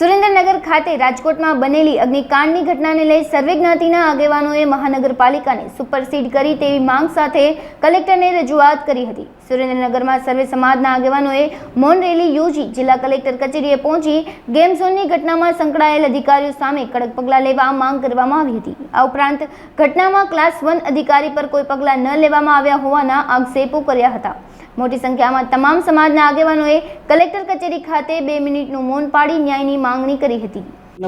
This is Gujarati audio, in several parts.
સુરેન્દ્રનગર ખાતે રાજકોટમાં બનેલી અગ્નિકાંડની ઘટનાને લઈ સર્વે જ્ઞાતિના આગેવાનોએ મહાનગરપાલિકાને સુપરસીડ કરી તેવી માંગ સાથે કલેક્ટરને રજૂઆત કરી હતી। સુરેન્દ્રનગરમાં સર્વે સમાજના આગેવાનોએ મૌન રેલી યોજી જિલ્લા કલેક્ટર કચેરીએ પહોંચી ગેમ ઝોનની ઘટનામાં સંકળાયેલ અધિકારીઓ સામે કડક પગલાં લેવા માંગ કરવામાં આવી હતી। આ ઉપરાંત ઘટનામાં ક્લાસ 1 અધિકારી પર કોઈ પગલાં ન લેવામાં આવ્યા હોવાના આક્ષેપો કર્યા હતા। મોટી સંખ્યામાં તમામ સમાજના આગેવાનોએ કલેક્ટર કચેરી ખાતે 2 મિનિટનું મૌન પાડી ન્યાયની માંગણી કરી હતી।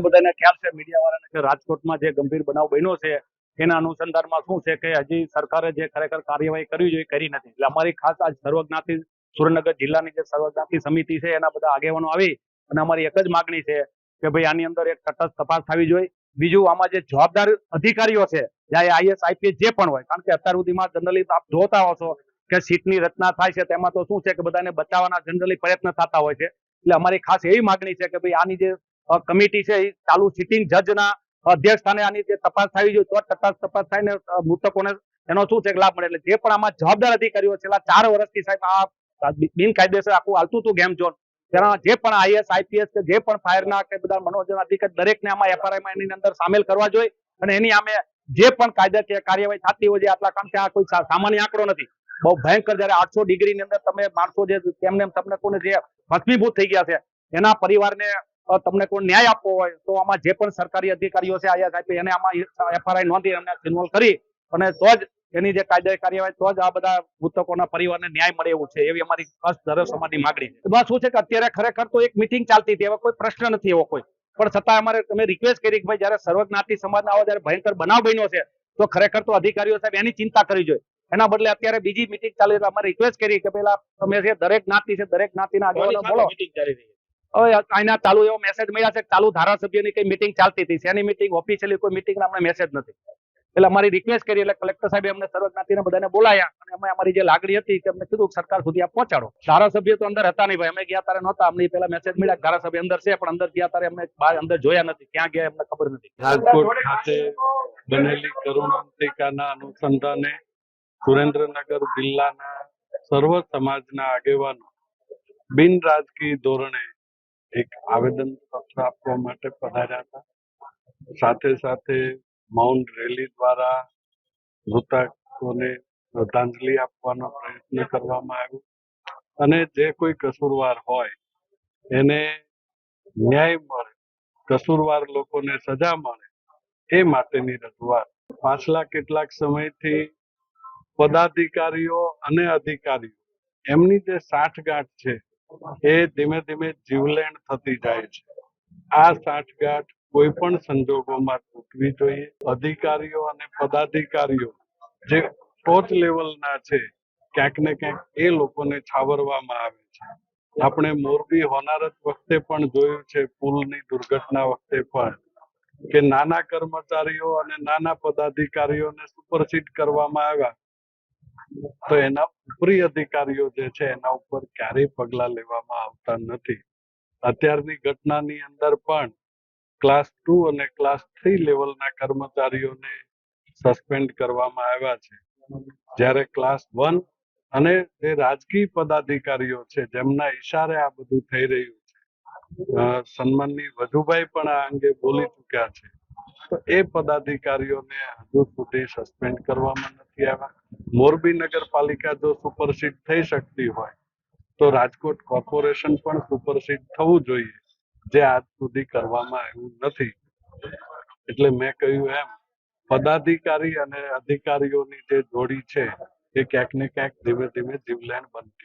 બધાને ખ્યાલ છે મીડિયાવાળાને કે રાજકોટમાં જે ગંભીર બનાવ બન્યો છે એના અનુસંધાનમાં શું છે કે હજી સરકારે જે ખરેખર કાર્યવાહી કરવી જોઈએ કરી નથી। એટલે અમારી ખાસ આજ સર્વજ્ઞાતિ સુરેન્દ્રનગર જિલ્લાની જે સર્વજ્ઞાતિ સમિતિ છે એના બધા આગેવાનો આવી અને અમારી એક જ માગણી છે કે ભાઈ આની અંદર એક તટસ્થ તપાસ થવી જોઈએ। બીજું આમાં જે જવાબદાર અધિકારીઓ છે ચાહે આઈએસ આઈપીએસ જે પણ હોય, કારણ કે અત્યાર સુધીમાં જનરલી આપ જોતા હો છો કે સીટની રચના થાય છે તેમાં તો શું છે કે બધાને બચાવવાના જનરલી પ્રયત્ન થતા હોય છે। એટલે અમારી ખાસ એવી માગણી છે કે ભાઈ આની જે કમિટી છે એ ચાલુ સિટિંગ જજના અધ્યક્ષ સ્થાને આની જે તપાસ થવી જોઈએ તો તટસ્થ તપાસ થાય ને મૃતકોને એનો શું છે કે લાભ મળે। એટલે જે પણ આમાં જવાબદાર અધિકારીઓ છેલ્લા 4 વર્ષથી સાહેબ આ બિનકાયદેસર આખું હાલતું હતું ગેમ ઝોન, તેના જે પણ આઈએસ આઈપીએસ કે જે પણ ફાયરના કે બધા મનોરંજન અધિકારી દરેકને આમાં એફઆરઆઈમાં એની અંદર સામેલ કરવા જોઈએ અને એની સામે જે પણ કાયદાકીય કાર્યવાહી થતી હોય છે આટલા કારણ કે આ કોઈ સામાન્ય આંકડો નથી। બહુ ભયંકર જયારે 800 ડિગ્રીની અંદર તમે માણસો જે તેમને તમને કોને જે ભસ્મીભૂત થઈ ગયા છે એના પરિવારને તમને કોઈ ન્યાય આપવો હોય તો આમાં જે પણ સરકારી અધિકારીઓ છે આઈએસ એને આમાં એફઆરઆઈ નોંધી અને ઇન્વોલ્વ કરી અને તો જ એની જે કાયદાકીય કાર્યવાહી તો જ આ બધા મૃતકોના પરિવારને ન્યાય મળે એવું છે એવી અમારી ખાસ સર્વ સમાજની માગણી છે। એમાં શું છે કે અત્યારે ખરેખર તો એક મિટિંગ ચાલતી હતી, એવો કોઈ પ્રશ્ન નથી એવો કોઈ, પણ છતાં અમારે તમે રિક્વેસ્ટ કરી કે ભાઈ જયારે સર્વજ્ઞાતિ સમાજના આવો જયારે ભયંકર બનાવ બન્યો છે તો ખરેખર તો અધિકારીઓ સાહેબ એની ચિંતા કરવી જોઈએ। એના બદલે અત્યારે બીજી મિટિંગ ચાલી રહી, અમારે રિક્વેસ્ટ કરી કે પેલા તમે જે દરેક જ્ઞાતિ છે દરેક જ્ઞાતિના આગેવાનો બોલો। હવે આના ચાલુ એવો મેસેજ મળ્યા છે કે ચાલુ ધારાસભ્યની કઈ મિટિંગ ચાલતી હતી, શેની મિટિંગ ઓફિશિયલી કોઈ મિટિંગ અમને મેસેજ નથી। એટલે અમારી રિક્વેસ્ટ કરી એટલે કલેક્ટર સાહેબે અમને સર્વ જ્ઞાતિને બધાને બોલાયા અને અમે અમારી જે લાગણી હતી કે અમને કીધું સરકાર સુધી આ પહોંચાડો। ધારાસભ્ય તો અંદર હતા નહીં ભાઈ, અમે ગયા તારે નહોતા, અમને પેલા મેસેજ મળ્યા ધારાસભ્ય અંદર છે પણ અંદર ગયા તારે અમને બહાર અંદર જોયા નથી, ક્યાં ગયા અમને ખબર નથી। રાજકોટ ખાતે બનેલી કરુણાંતિકાના અનુસંધાને સુરેન્દ્રનગર જિલ્લાના સર્વ સમાજના આગેવાનો બિન રાજકીય ધોરણે એક આવેદન પત્ર આપવા માટે પધાર્યા હતા। સાથે સાથે મૌન રેલી દ્વારા મૃતકોને શ્રદ્ધાંજલિ આપવાનો પ્રયત્ન કરવામાં આવ્યો અને જે કોઈ કસૂરવાર હોય એને ન્યાય મળે, કસૂરવાર લોકોને સજા મળે એ માટેની રજૂઆત પાછલા કેટલાક સમયથી પદાધિકારીઓ અને અધિકારીઓ એમની જે સાંઠગાંઠ છે એ ધીમે ધીમે જીવલેણ થતી જાય છે। આ સાંઠગાંઠ કોઈ પણ સંજોગોમાં તૂટવી જોઈએ। અધિકારીઓ અને પદાધિકારીઓ જે ટોચ લેવલના છે ક્યાંક ને ક્યાંક એ લોકોને છાવરવામાં આવે છે। આપણે મોરબી હોનારત વખતે પણ જોયું છે, પુલની દુર્ઘટના વખતે પણ કે નાના કર્મચારીઓ અને નાના પદાધિકારીઓને સુપરસીડ કરવામાં આવ્યા તો એના ઉપરી અધિકારીઓ જે છે એના ઉપર ક્યારેય પગલા લેવામાં આવતા નથી। અત્યારની ઘટનાની અંદર પણ ક્લાસ 2 અને ક્લાસ 3 લેવલના કર્મચારીઓને સસ્પેન્ડ કરવામાં આવ્યા છે, જ્યારે ક્લાસ 1 અને જે રાજકીય પદાધિકારીઓ છે જેમના ઈશારે આ બધું થઈ રહ્યું છે, સન્માનની વજુભાઈ પણ આ અંગે બોલી ચૂક્યા છે, તો એ પદાધિકારીઓને હજુ સુધી સસ્પેન્ડ કરવામાં નથી આવ્યા। મોરબી નગરપાલિકા જો સુપરસીડ થઈ શકતી હોય તો રાજકોટ કોર્પોરેશન પણ સુપરસીડ થવું જોઈએ, જે આજ સુધી કરવામાં આવ્યું નથી। એટલે મેં કહ્યું એમ પદાધિકારી અને અધિકારીઓની જે જોડી છે એ ક્યાંક ને ક્યાંક ધીમે ધીમે જીવલેણ બનતી